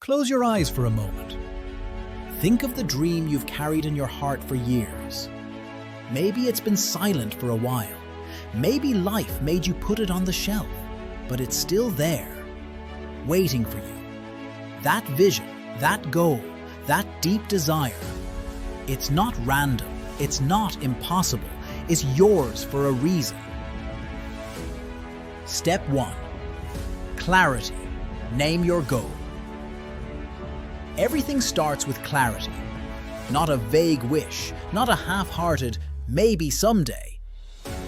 Close your eyes for a moment. Think of the dream you've carried in your heart for years. Maybe it's been silent for a while. Maybe life made you put it on the shelf, but it's still there, waiting for you. That vision, that goal, that deep desire, it's not random, it's not impossible, it's yours for a reason. Step 1. Clarity. Name your goal. Everything starts with clarity. Not a vague wish, not a half-hearted, maybe someday.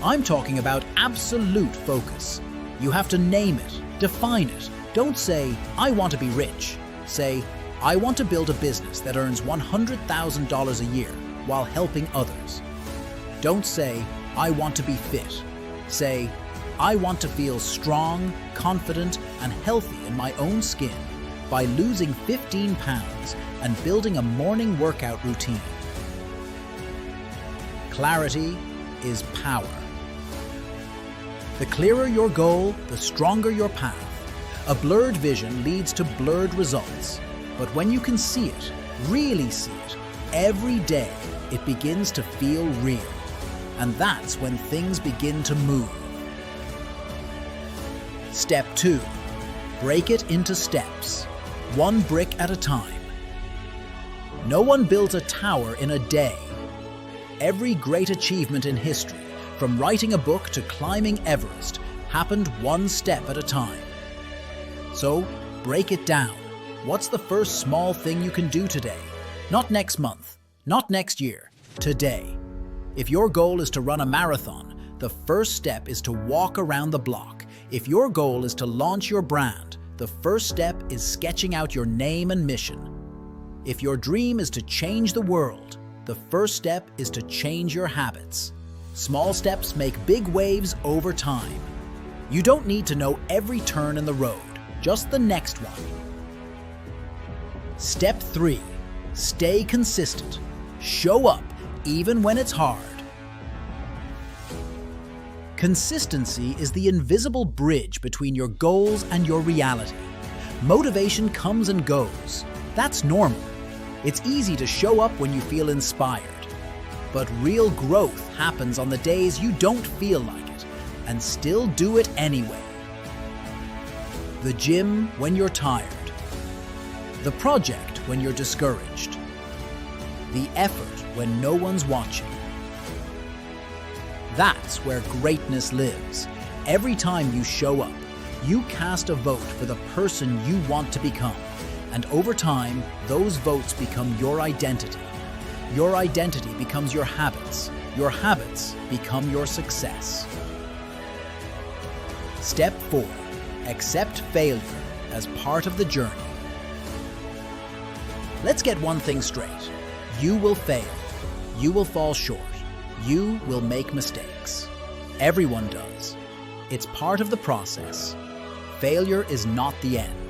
I'm talking about absolute focus. You have to name it, define it. Don't say, I want to be rich. Say, I want to build a business that earns $100,000 a year while helping others. Don't say, I want to be fit. Say, I want to feel strong, confident, and healthy in my own skin by losing 15 pounds and building a morning workout routine. Clarity is power. The clearer your goal, the stronger your path. A blurred vision leads to blurred results. But when you can see it, really see it, every day, it begins to feel real. And that's when things begin to move. Step 2. Break it into steps, one brick at a time. No one builds a tower in a day. Every great achievement in history, from writing a book to climbing Everest, happened one step at a time. So, break it down. What's the first small thing you can do today? Not next month, not next year, today. If your goal is to run a marathon, the first step is to walk around the block. If your goal is to launch your brand, the first step is sketching out your name and mission. If your dream is to change the world, the first step is to change your habits. Small steps make big waves over time. You don't need to know every turn in the road, just the next one. Step 3. Stay consistent. Show up even when it's hard. Consistency is the invisible bridge between your goals and your reality. Motivation comes and goes. That's normal. It's easy to show up when you feel inspired. But real growth happens on the days you don't feel like it, and still do it anyway. The gym when you're tired. The project when you're discouraged. The effort when no one's watching. That's where greatness lives. Every time you show up, you cast a vote for the person you want to become. And over time, those votes become your identity. Your identity becomes your habits. Your habits become your success. Step 4. Accept failure as part of the journey. Let's get one thing straight. You will fail. You will fall short. You will make mistakes. Everyone does. It's part of the process. Failure is not the end.